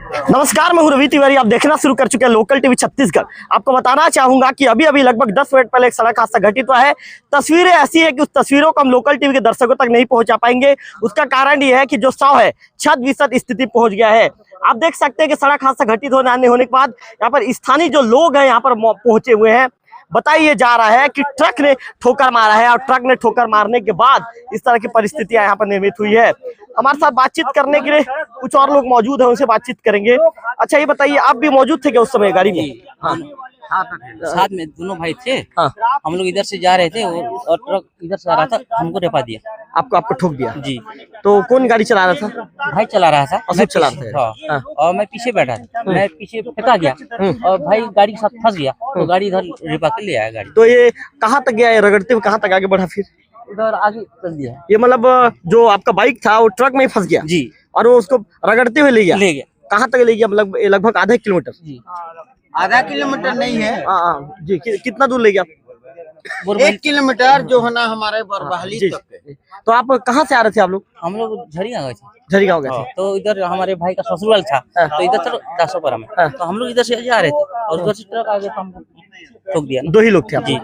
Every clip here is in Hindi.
नमस्कार, मैं हूं रवि तिवारी। आप देखना शुरू कर चुके हैं लोकल टीवी छत्तीसगढ़। आपको बताना चाहूंगा कि अभी अभी लगभग 10 मिनट पहले एक सड़क हादसा घटित हुआ है। तस्वीरें ऐसी है कि उस तस्वीरों को हम लोकल टीवी के दर्शकों तक नहीं पहुंचा पाएंगे। उसका कारण यह है कि जो शव है छत विसत स्थिति पहुंच गया है। आप देख सकते हैं कि सड़क हादसा घटित होने के बाद यहाँ पर स्थानीय जो लोग हैं यहाँ पर पहुंचे हुए हैं। बताइए जा रहा है कि ट्रक ने ठोकर मारा है और ट्रक ने ठोकर मारने के बाद इस तरह की परिस्थितियां यहाँ पर निर्मित हुई है। हमारे साथ बातचीत करने के लिए कुछ और लोग मौजूद हैं, उनसे बातचीत करेंगे। अच्छा, ये बताइए, आप भी मौजूद थे क्या उस समय गाड़ी में? हाँ, साथ में दोनों भाई थे। हाँ, हम लोग इधर से जा रहे थे और ट्रक इधर से आ रहा था, हमको रेपा दिया। आपको ठोक दिया जी। तो कौन गाड़ी चला रहा था? भाई चला रहा था, अशोक चला रहा था। हाँ। और मैं पीछे बैठा था, मैं पीछे फेंका गया और भाई गाड़ी के साथ फंस गया, तो गाड़ी इधर रेपा के ले आया गाड़ी। तो ये कहाँ तक गया? रगड़ते हुए कहाँ तक आगे बढ़ा? फिर उधर आगे चल दिया। ये मतलब जो आपका बाइक था वो ट्रक में ही फंस गया जी, और वो उसको रगड़ते हुए ले गया? कहाँ तक ले गया? मतलब लगभग आधा किलोमीटर? जी, आधा किलोमीटर नहीं है। जी, कितना दूर ले गया? 1 किलोमीटर जो है ना हमारे बरबहली तक है। तो आप कहाँ से आ रहे थे आप लोग? हम लोग झरिया गए थे। झरीगांव गए थे। तो इधर हमारे भाई का ससुराल था, तो इधर चलो दासोपरा में, तो हम लोग इधर से जा रहे थे और उधर से ट्रक आगे हमको ठोक दिया ना। 2 ही लोग थे आप? जी,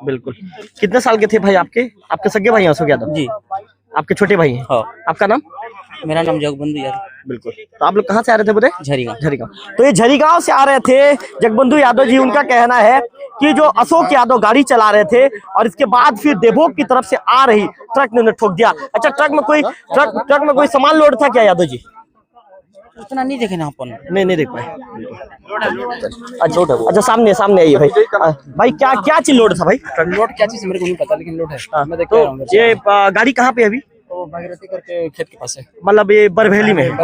बिल्कुल। कितने साल के थे भाई आपके सगे भाई हैं अशोक यादव? जी, आपके छोटे भाई हैं? हाँ। आपका नाम? मेरा नाम जगबंधु यादव। बिल्कुल। तो आप लोग कहाँ से आ रहे थे बोले? झरिगांव। तो ये झरीगांव से आ रहे थे जगबंधु यादव जी। उनका कहना है कि जो अशोक यादव गाड़ी चला रहे थे और इसके बाद फिर देवभोग की तरफ से आ रही ट्रक ने उन्हें ठोक दिया। अच्छा, ट्रक में कोई सामान लोड था क्या यादव जी? उतना नहीं देखे ना अपन। नहीं देख पाए। अच्छा, सामने आइए भाई। भाई क्या चीज लोड था भाई? लोड क्या चीज मेरे को नहीं पता, लेकिन लोड है। मैं देख तो ये गाड़ी कहाँ पे है अभी? तो भागीरथी करके खेत के पास है। मतलब ये बरभेली में है? है।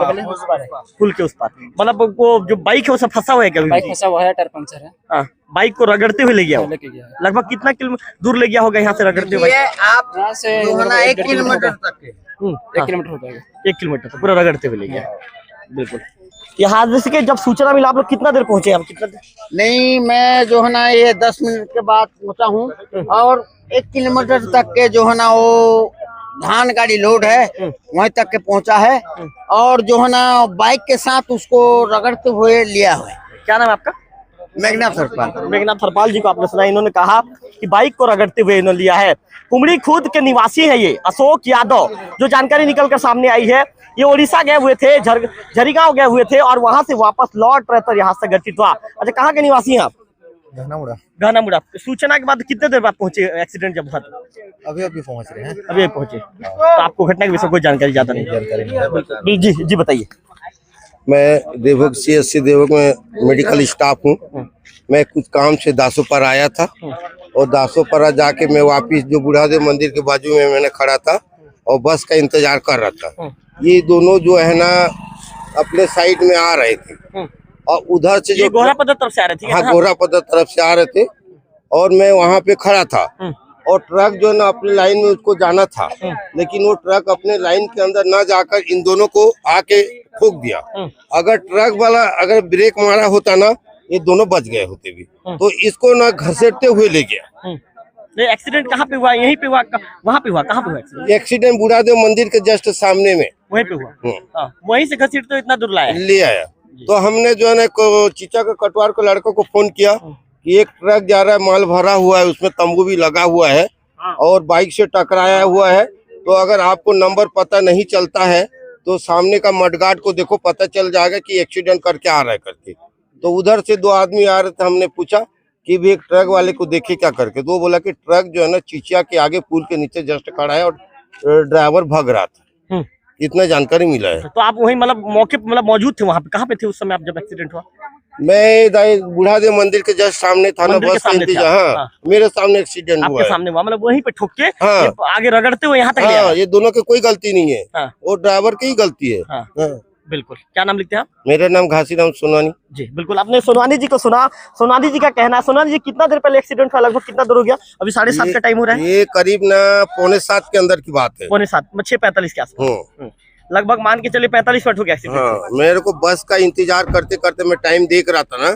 पुल के उस पार। मतलब वो जो बाइक है वो सब फंसा हुआ है क्या? बाइक फंसा हुआ है, टायर पंचर है। हाँ, बाइक को रगड़ते हुए ले गया? लेके गया है। लगभग कितना किलोमीटर दूर ले गया होगा यहाँ से रगड़ते हुए? ये आप यहाँ से जो है ना 1 किलोमीटर तक है। 1 किलोमीटर हो जाएगा। 1 किलोमीटर तो पूरा रगड़ते हुए ले गया। बिल्कुल। ये हादसे के जब सूचना मिला आप लोग कितना देर पहुंचे? हम कितना देर? नहीं, मैं जो है ना ये 10 मिनट के बाद पहुंचा हूँ और 1 किलोमीटर तक के जो है ना वो धान गाड़ी लोड है वहीं तक के पहुंचा है और जो है ना बाइक के साथ उसको रगड़ते हुए लिया हुआ है। क्या नाम है आपका? मेघनाथ थरपाल जी को आपने सुना, इन्होंने कहा कि बाइक को रगड़ते हुए इन्होंने लिया है। कुमड़ी खुर्द के निवासी है ये अशोक यादव। जो जानकारी निकल कर सामने आई है, ये उड़ीसा गए हुए थे, झरीगांव गए हुए थे और वहां से वापस लौट रहे थे, यहाँ से घटित हुआ। अच्छा, कहाँ के निवासी हैं आप? घनामुड़ा। सूचना के बाद कितने देर बाद पहुंचे? एक्सीडेंट जब हुआ था अभी पहुंच रहे हैं। अभी पहुंचे। तो आपको घटना के विषय कोई जानकारी ज्यादा नहीं? जी बताइए। मैं देवभोग CSC देवभोग में मेडिकल स्टाफ हूँ। मैं कुछ काम से दासोपारा आया था और दासोपारा जाके मैं वापिस जो बुढ़ादेव मंदिर के बाजू में मैंने खड़ा था और बस का इंतजार कर रहा था। ये दोनों जो है ना अपने साइड में आ रहे थे और उधर से जो गोरापदर तरफ से आ रहे थे? हाँ, गोरापदर तरफ से आ रहे थे और मैं वहाँ पे खड़ा था और ट्रक जो है ना अपने लाइन में उसको जाना था, लेकिन वो ट्रक अपने लाइन के अंदर ना जाकर इन दोनों को आके ठोक दिया। अगर ट्रक वाला अगर ब्रेक मारा होता ना, ये दोनों बच गए होते भी। तो इसको ना घसीटते हुए ले गया। एक्सीडेंट कहाँ पे हुआ? यहीं पे हुआ? वहाँ पे हुआ? कहाँ पे हुआ एक्सीडेंट? बुढ़ादेव मंदिर के जस्ट सामने में वहीं पे हुआ। वहीं से घसीट तो इतना दूर लाया ले आया। तो हमने जो है ना चीचा के कटवार को लड़कों को फोन किया कि एक ट्रक जा रहा है, माल भरा हुआ है, उसमें तंबू भी लगा हुआ है और बाइक से टकराया हुआ है। तो अगर आपको नंबर पता नहीं चलता है तो सामने का मडगार्ड को देखो, पता चल जाएगा कि एक्सीडेंट करके आ रहा है करके। तो उधर से 2 आदमी आ रहे थे। हमने पूछा कि भी एक ट्रक वाले को देखे क्या करके, तो वो बोला कि ट्रक जो है ना चिचिया के आगे पुल के नीचे जस्ट खड़ा है और ड्राइवर भाग रहा था। इतना जानकारी मिला है। तो आप वहीं मतलब मौके पे मतलब मौजूद थे? वहाँ पे कहाँ पे थे उस समय आप जब एक्सीडेंट हुआ? मैं बुढ़ादेव मंदिर के जस्ट सामने था ना, बस का इंतजार। हाँ, मेरे सामने एक्सीडेंट हुआ है। सामने हुआ मतलब वहीं पे ठोक के? हाँ, आगे रगड़ते हुए यहाँ तक ले आया? ये दोनों की कोई गलती नहीं है, वो ड्राइवर की ही गलती है। बिल्कुल। क्या नाम लिखते हैं आप? मेरा नाम घासीराम सोनवानी जी। बिल्कुल, आपने सोनवानी जी को सुना। सोनवानी जी का कहना है। सोनवानी जी, कितना देर पहले एक्सीडेंट हुआ? लगभग कितना देर हो गया? अभी 7:30 का टाइम हो रहा है। ये करीब ना 6:45 के अंदर की बात है। 6:45 6:45 के आसपास लगभग मान के चलिए 45 मिनट हो गया एक्सीडेंट। हाँ, मेरे को बस का इंतजार करते करते मैं टाइम देख रहा था ना,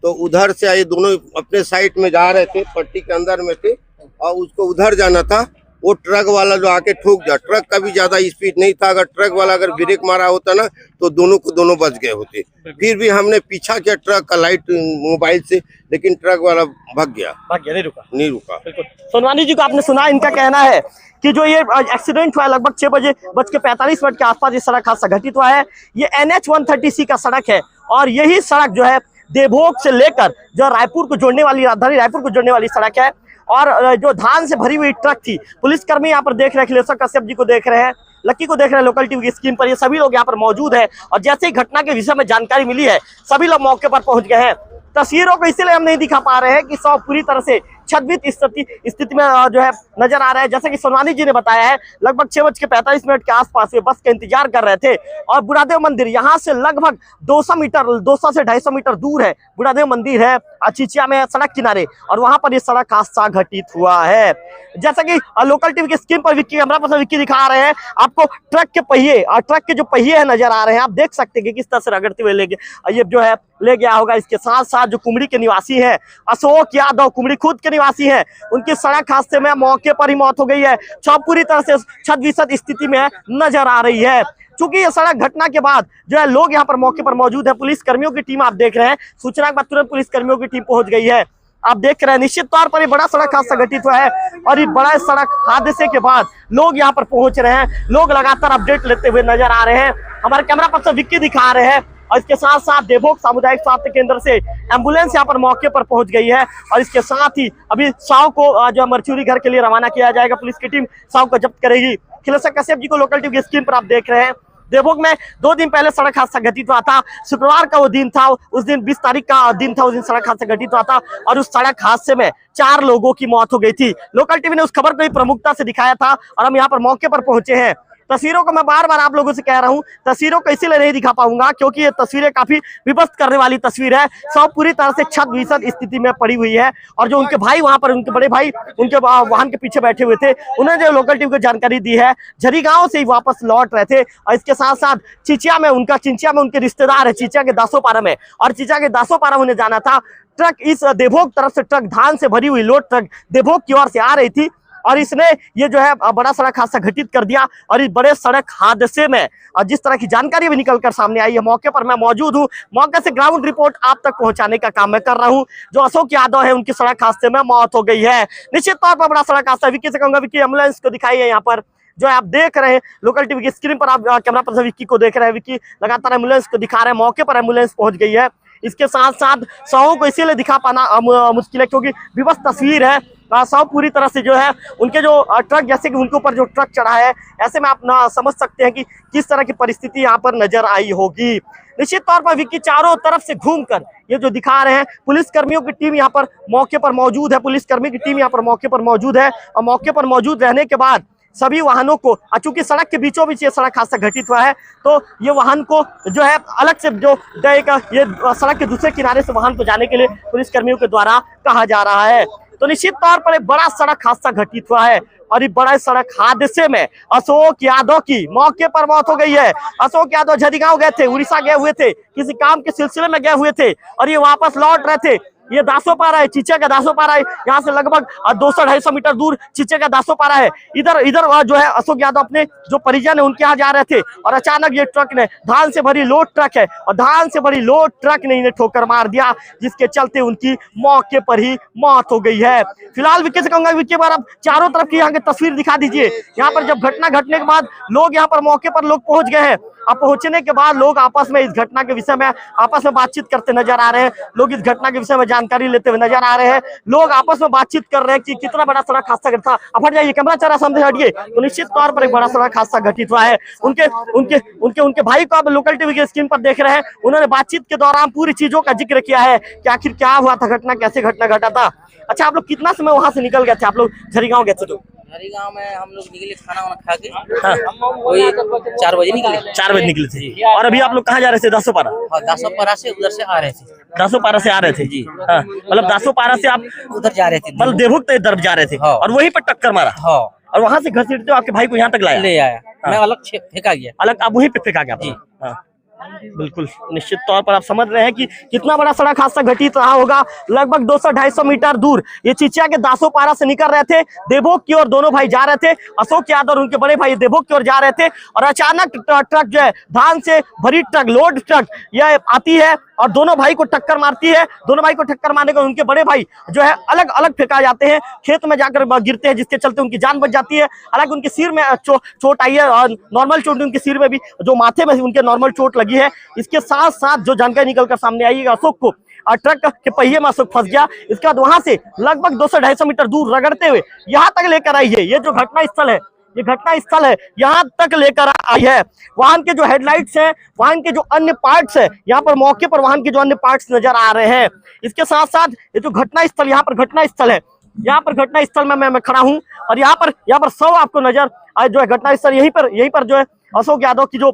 तो उधर से आए दोनों अपने साइड में जा रहे थे, पट्टी के अंदर में थे और उसको उधर जाना था। वो ट्रक वाला जो आके ठोक दिया। ट्रक का भी ज्यादा स्पीड नहीं था, अगर ट्रक वाला अगर ब्रेक मारा होता ना तो दोनों को दोनों बच गए होते। फिर भी हमने पीछा किया ट्रक का लाइट मोबाइल से, लेकिन ट्रक वाला भाग गया, नहीं रुका। नहीं रुका। बिल्कुल। सोनवानी जी को आपने सुना, इनका कहना है कि जो ये एक्सीडेंट हुआ है लगभग 6:45 के आसपास ये सड़क हादसा घटित हुआ है। ये NH 130C का सड़क है और यही सड़क जो है देवभोग से लेकर जो रायपुर को जोड़ने वाली, राजधानी रायपुर को जोड़ने वाली सड़क है। और जो धान से भरी हुई ट्रक थी, पुलिसकर्मी यहाँ पर देख रहे हैं, अखिलेश कश्यप जी को देख रहे हैं, लक्की को देख रहे हैं लोकल टीवी की स्क्रीन पर, ये सभी लोग यहाँ पर मौजूद है। और जैसे ही घटना के विषय में जानकारी मिली है, सभी लोग मौके पर पहुंच गए हैं। तस्वीरों को इसलिए हम नहीं दिखा पा रहे हैं कि सब पूरी तरह से छद्मित स्थिति में जो है नजर आ रहा है। जैसे कि सोनवानी जी ने बताया है, लगभग 6:45 के आसपास वे बस का इंतजार कर रहे थे और बुढ़ादेव मंदिर यहाँ से लगभग 200 से 250 मीटर दूर है। बुढ़ादेव मंदिर है चिचिया में सड़क किनारे, और वहां पर ये सड़क हादसा घटित हुआ है। जैसा कि लोकल टीवी की स्क्रीन पर विक्की, कैमरा पर्सन विक्की दिखा रहे हैं आपको ट्रक के पहिए, और ट्रक के जो पहिए हैं नजर आ रहे हैं, आप देख सकते हैं कि किस तरह से रगड़ते हुए ये जो है ले गया होगा। इसके साथ साथ जो कुमड़ी के निवासी हैं अशोक यादव, कुमड़ी खुद के निवासी हैं, उनकी सड़क हादसे में मौके पर ही मौत हो गई है। पूरी तरह से छद-विछद स्थिति में नजर आ रही है। चूंकि ये सड़क घटना के बाद जो है लोग यहाँ पर मौके पर मौजूद है, पुलिस कर्मियों की टीम आप देख रहे हैं, सूचना के बाद तुरंत पुलिस कर्मियों की टीम पहुंच गई है। आप देख रहे हैं निश्चित तौर पर ये बड़ा सड़क हादसा घटित हुआ है और ये बड़ा सड़क हादसे के बाद लोग यहाँ पर पहुंच रहे हैं, लोग लगातार अपडेट लेते हुए नजर आ रहे हैं। हमारे कैमरा पर्सन विक्की दिखा रहे हैं और इसके साथ साथ देवभोग सामुदायिक स्वास्थ्य केंद्र से एम्बुलेंस यहाँ पर मौके पर पहुंच गई है। और इसके साथ ही अभी शव को जो मरचूरी घर के लिए रवाना किया जाएगा, पुलिस की टीम शव को जब्त करेगी। अखिलेश कश्यप जी को लोकल टीवी की स्क्रीन पर आप देख रहे हैं। देवभोग में 2 दिन पहले सड़क हादसा घटित हुआ था, शुक्रवार का वो दिन था, उस दिन 20 तारीख का दिन था, उस दिन सड़क हादसा घटित हुआ था और उस सड़क हादसे में 4 लोगों की मौत हो गई थी। लोकल टीवी ने उस खबर को भी प्रमुखता से दिखाया था और हम यहाँ पर मौके पर पहुंचे हैं। तस्वीरों को मैं बार बार आप लोगों से कह रहा हूं, तस्वीरों को इसीलिए नहीं दिखा पाऊंगा क्योंकि ये तस्वीरें काफी विभत्स करने वाली तस्वीर है। सब पूरी तरह से छद-विछद स्थिति में पड़ी हुई है और जो उनके भाई वहां पर, उनके बड़े भाई उनके वाहन के पीछे बैठे हुए थे, उन्होंने जो लोकल टीवी को जानकारी दी है, झरीगांव से ही वापस लौट रहे थे। और इसके साथ साथ चिंचिया में उनके रिश्तेदार है, चिंचिया के दासोपारा में, और चिंचिया के दासोपारा उन्हें जाना था। ट्रक इस देवभोग तरफ से ट्रक धान से भरी हुई लोड ट्रक देवभोग की ओर से आ रही थी और इसने ये जो है बड़ा सड़क हादसा घटित कर दिया। और इस बड़े सड़क हादसे में जिस तरह की जानकारी भी निकल कर सामने आई है, मौके पर मैं मौजूद हूँ, मौके से ग्राउंड रिपोर्ट आप तक पहुंचाने का काम मैं कर रहा हूँ। जो अशोक यादव है उनकी सड़क हादसे में मौत हो गई है। निश्चित तौर पर बड़ा सड़क हादसा। विक्की से कहूंगा, विक्की एम्बुलेंस को दिखाई है यहाँ पर जो आप देख रहे हैं लोकल टीवी की स्क्रीन पर, आप कैमरा पर्सन विक्की को देख रहे हैं। विक्की लगातार एम्बुलेंस को दिखा रहे हैं, मौके पर एम्बुलेंस पहुंच गई है। इसके साथ साथ शवों को इसीलिए दिखा पाना मुश्किल है क्योंकि विवश तस्वीर है। शव पूरी तरह से जो है उनके जो ट्रक, जैसे कि उनके ऊपर जो ट्रक चढ़ा है, ऐसे में आप ना समझ सकते हैं कि किस तरह की परिस्थिति यहाँ पर नजर आई होगी। निश्चित तौर पर विक्की चारों तरफ से घूमकर ये जो दिखा रहे हैं, पुलिस कर्मियों की टीम यहाँ पर मौके पर मौजूद है, पुलिसकर्मी की टीम यहाँ पर मौके पर मौजूद है। और मौके पर मौजूद रहने के बाद सभी वाहनों को, चूंकि सड़क के बीचों बीच ये सड़क हादसा घटित हुआ है, तो ये वाहन को जो है अलग से जो ये सड़क के दूसरे किनारे से वाहन को जाने के लिए पुलिसकर्मियों के द्वारा कहा जा रहा है। तो निश्चित तौर पर एक बड़ा सड़क हादसा घटित हुआ है और इस बड़ा सड़क हादसे में अशोक यादव की मौके पर मौत हो गई है। अशोक यादव झरीगांव गए थे, उड़ीसा गए हुए थे, किसी काम के सिलसिले में गए हुए थे और ये वापस लौट रहे थे। ये दासोपारा है, चिंचिया का दासोपारा है, यहाँ से लगभग 200-250 मीटर दूर चिंचिया का दासोपारा है। इधर जो है अशोक यादव अपने जो परिजन है उनके यहाँ जा रहे थे और अचानक ये ट्रक ने, धान से भरी लोड ट्रक है और धान से भरी लोड ट्रक ने इन्हें ठोकर मार दिया, जिसके चलते उनकी मौके पर ही मौत हो गई है। फिलहाल विक्की से कहूंगा, विक्की बार आप चारों तरफ की यहाँ की तस्वीर दिखा दीजिए। यहाँ पर जब घटना घटने के बाद लोग यहाँ पर मौके पर लोग पहुंच गए हैं। अब पहुंचने के बाद लोग आपस में इस घटना के विषय में आपस में बातचीत करते नजर आ रहे हैं। लोग इस घटना के विषय में जानकारी लेते हुए नजर आ रहे हैं। लोग आपस में बातचीत कर रहे हैं कि कितना बड़ा सड़क हादसा घटा। अब हट जाइए, कैमरा चला सामने हटिए। तो निश्चित तौर पर एक बड़ा सड़क हादसा घटित हुआ है। उनके भाई को आप लोकल टीवी के स्क्रीन पर देख रहे हैं। उन्होंने बातचीत के दौरान पूरी चीजों का जिक्र किया है कि आखिर क्या हुआ था, घटना कैसे घटना घटा था। अच्छा, आप लोग कितना समय वहां से निकल गए थे? आप लोग झरीगांव गए थे? तो झरीगांव में हम लोग निकले खाना वाना खा के, वही 4 बजे निकले। 4 बजे निकले थे। और अभी आप लोग कहाँ जा रहे थे? दासोपारा? हाँ, दासोपारा से उधर से आ रहे थे। दासोपारा से आ रहे थे जी? हाँ, मतलब दासोपारा से आप उधर जा रहे थे, मतलब देवभोग तरफ जा रहे थे और वहीं पर टक्कर मारा? हाँ। और वहां से घसीटते आपके भाई को यहाँ तक लाया? ले आया, मैं अलग फेंका गया। अलग आप वहीं पे फेंका गया जी? हाँ। बिल्कुल निश्चित तौर पर आप समझ रहे हैं कि कितना बड़ा सड़क हादसा घटित रहा होगा। लगभग 200-250 मीटर दूर ये चिचिया के दासोपारा से निकल रहे थे, देवभोग की ओर दोनों भाई जा रहे थे। अशोक यादव और उनके बड़े भाई देवभोग की ओर जा रहे थे और अचानक ट्रक जो है धान से भरी ट्रक, लोड ट्रक यह आती है और दोनों भाई को टक्कर मारती है। दोनों भाई को टक्कर मारने के उनके बड़े भाई जो है अलग अलग फेंका जाते हैं, खेत में जाकर गिरते हैं, जिसके चलते उनकी जान बच जाती है। हालांकि उनके सिर में चोट आई है और नॉर्मल चोट उनके सिर में भी, जो माथे में उनके नॉर्मल चोट लगी है। इसके साथ साथ जो जानकारी निकलकर सामने आई है, अशोक को ट्रक के पहिए में अशोक फंस गया। इसके बाद वहां से लगभग 200-250 मीटर दूर रगड़ते हुए यहाँ तक लेकर आई है। ये जो घटना स्थल है, ये घटना स्थल है, यहाँ तक लेकर आई है। वाहन के जो हेडलाइट्स हैं, वाहन के जो अन्य पार्ट्स है, यहाँ पर मौके पर वाहन के जो अन्य पार्ट्स नजर आ रहे हैं। इसके साथ साथ ये जो घटना स्थल, यहाँ पर घटना स्थल है, यहाँ पर घटना स्थल में मैं खड़ा हूँ और यहाँ पर शव आपको नजर जो है घटना स्थल यहीं पर जो है अशोक यादव की जो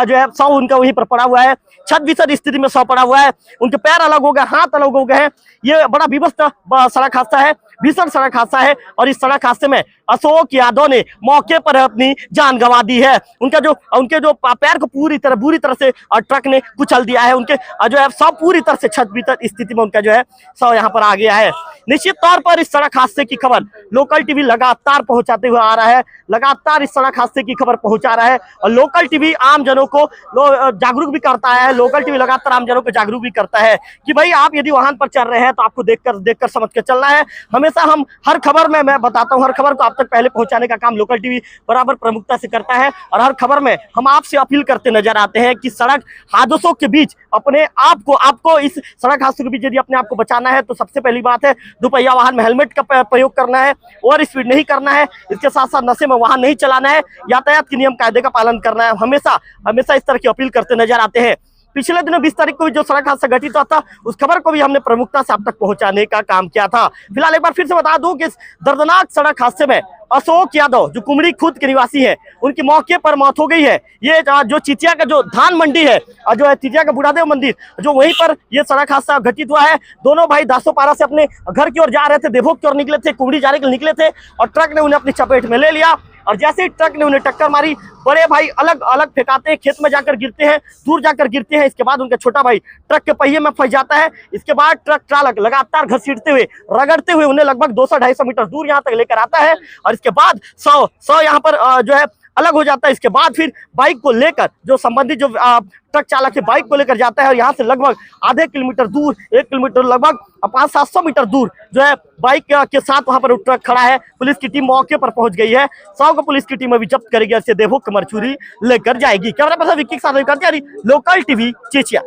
है शव उनका वहीं पर पड़ा हुआ है। छत विसद स्थिति में शव पड़ा हुआ है, उनके पैर अलग हो गए, हाथ अलग हो गए हैं। ये बड़ा विभत्स सड़क हादसा है, भीषण सड़क हादसा है और इस सड़क हादसे में अशोक यादव ने मौके पर अपनी जान गंवा दी है। उनके जो पैर को बुरी तरह से ट्रक ने कुचल दिया है। उनके जो है शव पूरी तरह से छत विसद स्थिति में उनका जो है शव यहाँ पर आ गया है। निश्चित तौर पर इस सड़क हादसे की खबर लोकल टीवी लगातार पहुंचाते हुए आ रहा है, लगातार इस सड़क हादसे की खबर पहुंचा रहा है और लोकल टीवी आम जनों को जागरूक भी करता है। लोकल टीवी लगातार आम जनों को जागरूक भी करता है कि भाई आप यदि वाहन पर चल रहे हैं तो आपको देखकर समझ कर चलना है। हमेशा हम हर खबर में मैं बताता हूं, हर खबर को आप तक पहले पहुंचाने का काम लोकल टीवी बराबर प्रमुखता से करता है और हर खबर में हम आपसे अपील करते नजर आते हैं कि सड़क हादसों के बीच अपने आपको इस सड़क हादसों के बीच यदि अपने आप को बचाना है तो सबसे पहली बात है दुपहिया वाहन में हेलमेट का प्रयोग करना है, ओवर स्पीड नहीं करना है, इसके साथ साथ नशे में वाहन नहीं चलाना है, यातायात के नियम कायदे का पालन करना है। हमेशा इस तरह की अपील करते नजर आते हैं। पिछले दिनों 20 तारीख को जो सड़क हादसा घटित हुआ था उस खबर को भी हमने प्रमुखता से आप तक पहुंचाने का काम किया था। फिलहाल एक बार फिर से बता दूं कि इस दर्दनाक सड़क हादसे में अशोक यादव जो कुमड़ी खुद के निवासी है, उनकी मौके पर मौत हो गई है। ये जो चिचिया का जो धान मंडी है और जो है चिचिया का बुढ़ादेव मंदिर, जो वहीं पर ये सड़क हादसा घटित हुआ है। दोनों भाई दासोपारा से अपने घर की ओर जा रहे थे, देवभोग की ओर निकले थे, कुमड़ी जाने के लिए निकले थे और ट्रक ने उन्हें अपनी चपेट में ले लिया और जैसे ही ट्रक ने उन्हें टक्कर मारी, बड़े भाई अलग अलग फेंकाते हैं, खेत में जाकर गिरते हैं, दूर जाकर गिरते हैं। इसके बाद उनका छोटा भाई ट्रक के पहिए में फंस जाता है। इसके बाद ट्रक चालक लगातार घसीटते हुए, रगड़ते हुए उन्हें लगभग 200-250 मीटर दूर यहाँ तक लेकर आता है और इसके बाद 100 यहाँ पर जो है अलग हो जाता है। इसके बाद फिर बाइक को लेकर जो संबंधित जो ट्रक चालक है बाइक को लेकर जाता है और यहाँ से लगभग आधे किलोमीटर दूर, 1 किलोमीटर लगभग 500-700 मीटर दूर जो है बाइक के साथ वहां पर ट्रक खड़ा है। पुलिस की टीम मौके पर पहुंच गई है। 100 को पुलिस की टीम अभी जब्त करेगी, ऐसे देवभोग की मरचूरी लेकर जाएगी। कैमरा पर्सन विक्की के साथ लोकल टीवी चिचिया।